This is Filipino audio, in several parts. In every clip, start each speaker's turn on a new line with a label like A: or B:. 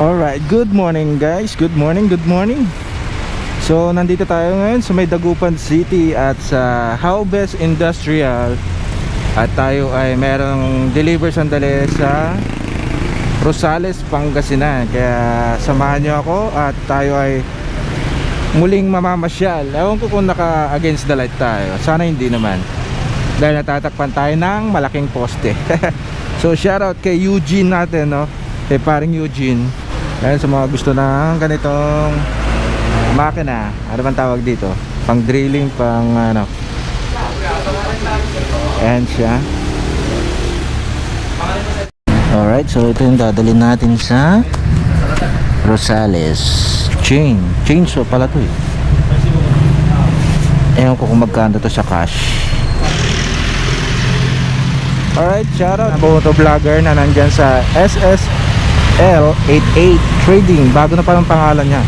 A: Alright, good morning guys. Good morning, good morning. So, nandito tayo ngayon sa may Dagupan City at sa Haubes Industrial. At tayo ay merong deliver sandali sa Rosales, Pangasinan. Kaya samahan nyo ako at tayo ay muling mamamasyal. Ewan ko kung naka-against the light tayo. Sana hindi naman, dahil natatakpan tayo ng malaking poste. So, shoutout kay Eugene natin, no? Kay paring Eugene. Ayan, sa mga gusto ng ganitong makina, ano bang tawag dito? Pang drilling, pang ano. Ayan siya. Alright, so ito yung dadalhin natin sa Rosales. Chainsaw pala to eh. Ewan ko kung magkano to sa cash. Alright, shoutout na motovlogger na nandyan sa SSL88 Trading. Bago na palang pangalan niya.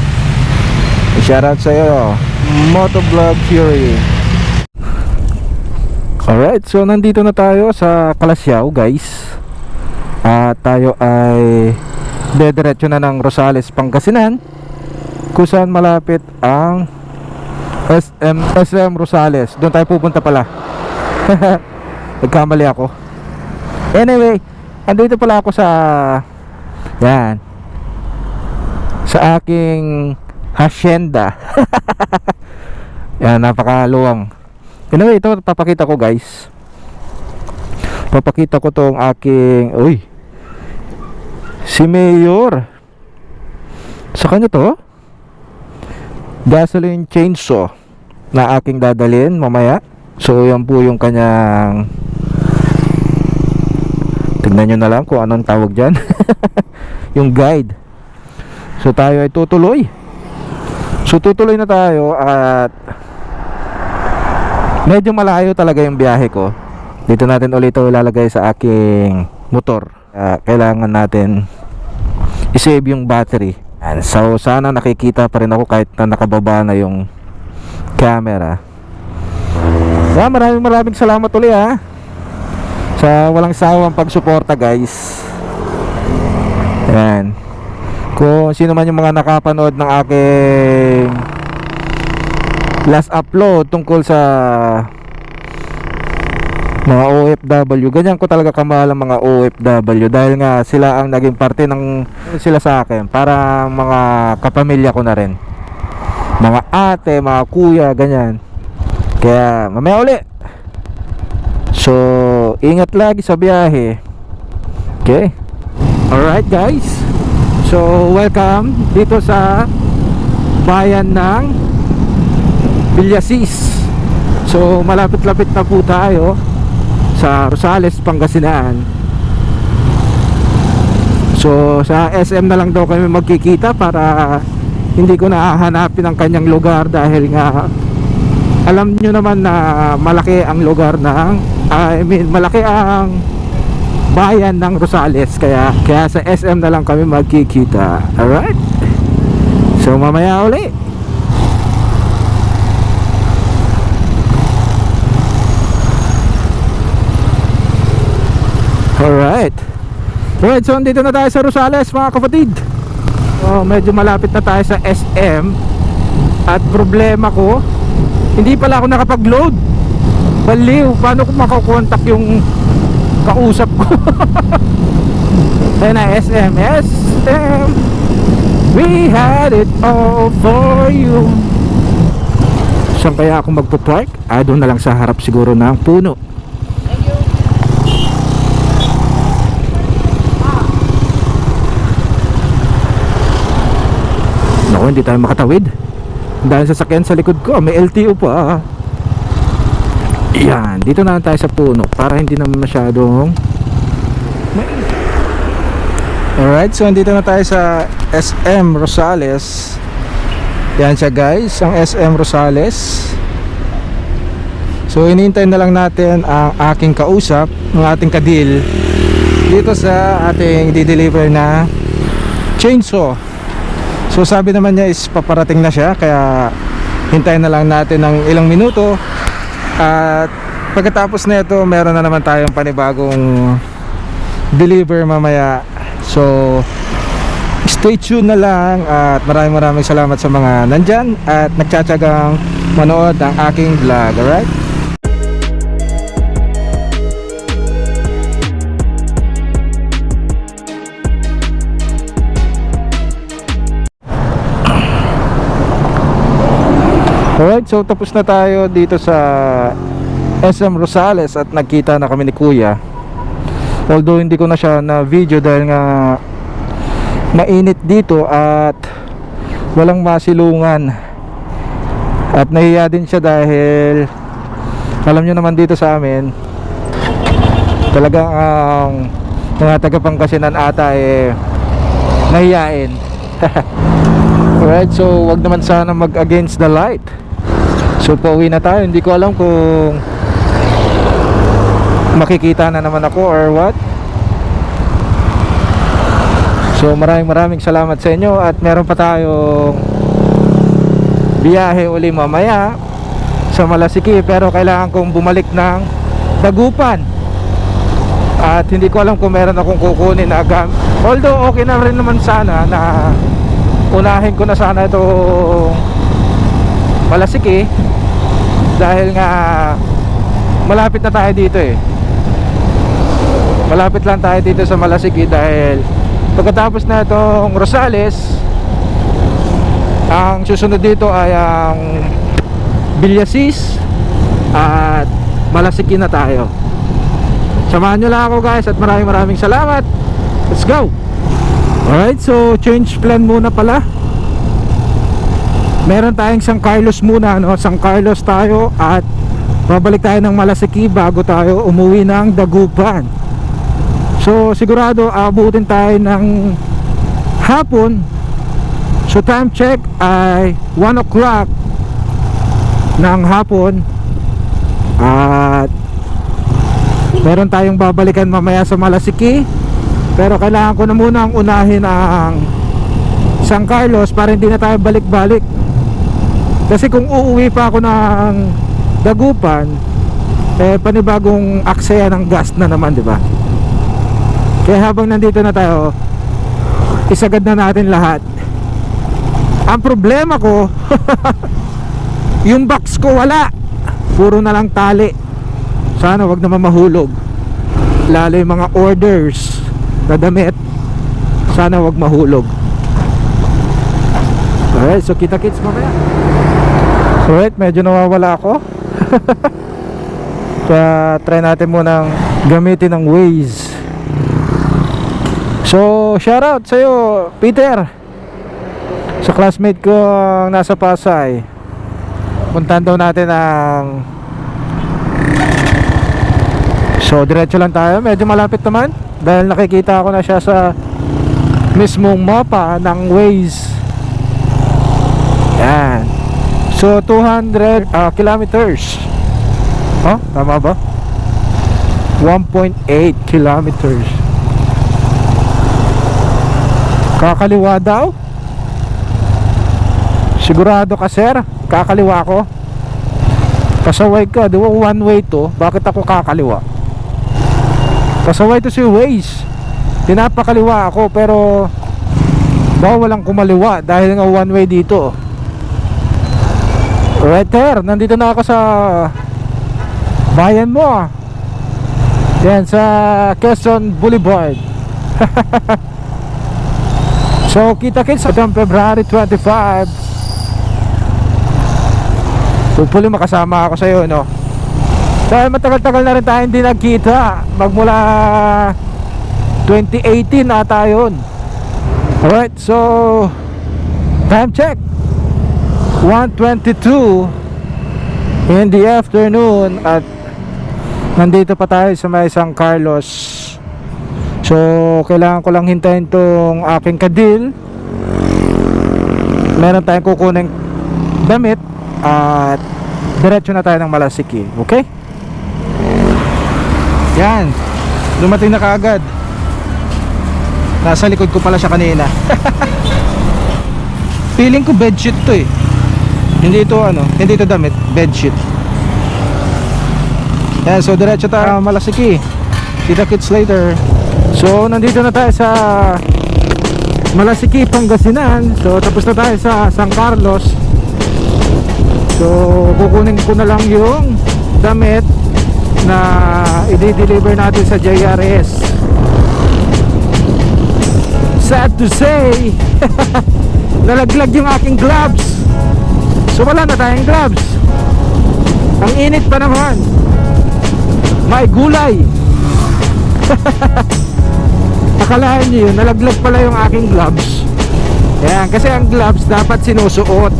A: Shoutout sa iyo, Motovlog Fury. Alright, so nandito na tayo sa Calasiao guys. At tayo ay dediretso na ng Rosales, Pangasinan, kung saan malapit ang SM Rosales. Doon tayo pupunta pala. Nagkamali ako. Anyway, andito pala ako sa yan, sa aking hacienda. Yan, napakaluwang. Anyway, ito papakita ko guys. Papakita ko tong aking si Mayor. Sa kanya to gasoline chainsaw na aking dadalhin mamaya. So yan po yung kanyang, tignan nyo na lang kung anong tawag dyan. Yung guide. So tayo ay tutuloy. So tutuloy na tayo at medyo malayo talaga yung biyahe ko. Dito natin ulit ito ilalagay sa aking motor. Kailangan natin i-save yung battery. And so sana nakikita pa rin ako kahit na nakababa na yung camera. Maraming salamat ulit sa walang sawang pagsuporta guys. Ayan. Kung sino man yung mga nakapanood ng aking last upload tungkol sa mga OFW, ganyan ko talaga kamahal ang mga OFW dahil nga sila ang naging parte ng sila sa akin, para mga kapamilya ko na rin, mga ate, mga kuya, ganyan. Kaya mamaya uli. So ingat lagi sa biyahe. Okay. Alright guys, so welcome dito sa bayan ng Villasis. So malapit-lapit na po tayo sa Rosales, Pangasinan. So sa SM na lang daw kami magkikita para hindi ko na hahanapin ang kanyang lugar, dahil nga alam nyo naman na malaki ang lugar ng malaki ang bayan ng Rosales, kaya sa SM na lang kami magkikita. Alright, so mamaya uli. Alright, so dito na tayo sa Rosales mga kapatid. Medyo malapit na tayo sa SM. At problema ko, hindi pala ako nakapag-load. Baliw, paano ko makakontak yung kausap ko? Ayun na, SM, we had it all for you. Saan kaya ako magpo-park? Doon na lang sa harap siguro ng puno. Naku, hindi tayo makatawid dahil sasakyan sa likod ko, may LTO pa. Yan, dito na lang tayo sa puno para hindi naman masyadong. Alright, so dito na tayo sa SM Rosales. Yan siya guys, ang SM Rosales. So hinihintay na lang natin ang aking kausap, ng ating kadil dito sa ating di-deliver na chainsaw. So sabi naman niya is paparating na siya, kaya hintayin na lang natin ng ilang minuto. At pagkatapos na ito, meron na naman tayong panibagong deliver mamaya. So Stay tuned na lang at maraming salamat sa mga nandyan at nagtsatsagang manood ng aking vlog. Alright? Alright, so tapos na tayo dito sa SM Rosales at nagkita na kami ni Kuya. Although hindi ko na siya na video dahil nga mainit dito at walang masilungan. At nahiya din siya dahil alam nyo naman dito sa amin talagang ang mga taga-Pangasinan ata nahiyain. Alright, so wag naman sana mag against the light. So pauwi na tayo. Hindi ko alam kung makikita na naman ako or what. So maraming salamat sa inyo. At meron pa tayong biyahe uli mamaya sa Malasiki, pero kailangan kong bumalik ng Dagupan. At hindi ko alam kung meron akong kukunin na gamit. Although okay na rin naman sana na unahin ko na sana itong Malasiki dahil nga malapit na tayo dito malapit lang tayo dito sa Malasiki. Dahil pagkatapos na itong Rosales, ang susunod dito ay ang Villasis at Malasiki na tayo. Samahan nyo lang ako guys at maraming salamat. Let's go. Alright, so change plan muna pala. Meron tayong San Carlos muna, no? San Carlos tayo at babalik tayo ng Malasiki bago tayo umuwi ng Dagupan. So sigurado abutin tayo ng hapon. So time check ay 1 o'clock ng hapon. At meron tayong babalikan mamaya sa Malasiki, pero kailangan ko na munang unahin ang San Carlos para hindi na tayo balik-balik. Kasi kung uuwi pa ako ng Dagupan, panibagong aksaya ng gas na naman, di ba? Kaya habang nandito na tayo, isagad na natin lahat. Ang problema ko yung box ko wala, puro na lang tali. Sana wag naman mahulog, lalo yung mga orders na damit, sana wag mahulog. Alright, so kita-kits mamaya. Alright, medyo nawawala ako. Kaya try natin munang gamitin ng Waze. So shoutout sa'yo Peter, sa classmate ko nasa Pasay. Puntahan daw natin ang, so diretso lang tayo. Medyo malapit naman dahil nakikita ko na siya sa mismong mapa ng Waze. Yan. So 200 kilometers. Oh, tama ba? 1.8 kilometers. Kakaliwa daw? Sigurado ka sir? Kakaliwa ako? Pasaway ka, di ba one way to? Bakit ako kakaliwa? Pasaway to si Waze. Pinapakaliwa ako pero baka walang kumaliwa dahil nga one way dito. Right there, nandito na ako sa bayan mo. Yan, sa Quezon Boulevard. So kita-kits sa February 25. Hopefully makasama ako sa iyo, no? Dahil matagal-tagal na rin tayo hindi nagkita. Magmula 2018 ata yun. Alright, so time check 1:22 in the afternoon. At nandito pa tayo sa may San Carlos. So kailangan ko lang hintayin tong aking kadil. Meron tayong kukuning damit at diretso na tayo ng Malasiki. Okay? Yan, dumating na kaagad. Nasa likod ko pala siya kanina. Feeling ko bedsheet to eh. Hindi ito ano, hindi ito damit, bedsheet. Yan, so diretso tayo Malasiki. Kita-kits later. So nandito na tayo sa Malasiki, Pangasinan. So tapos na tayo sa San Carlos. So kukunin ko na lang yung damit na i-deliver natin sa JRS. Sad to say, nalaglag yung aking gloves. So wala na tayong gloves. Ang init pa naman. May gulay. Akalain nyo yun, nalaglag pala yung aking gloves. Ayan, kasi ang gloves dapat sinusuot,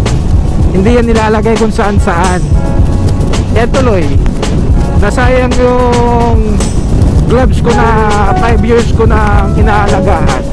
A: hindi yan nilalagay kung saan saan. Yan tuloy, nasayang yung gloves ko na 5 years ko na inaalagaan.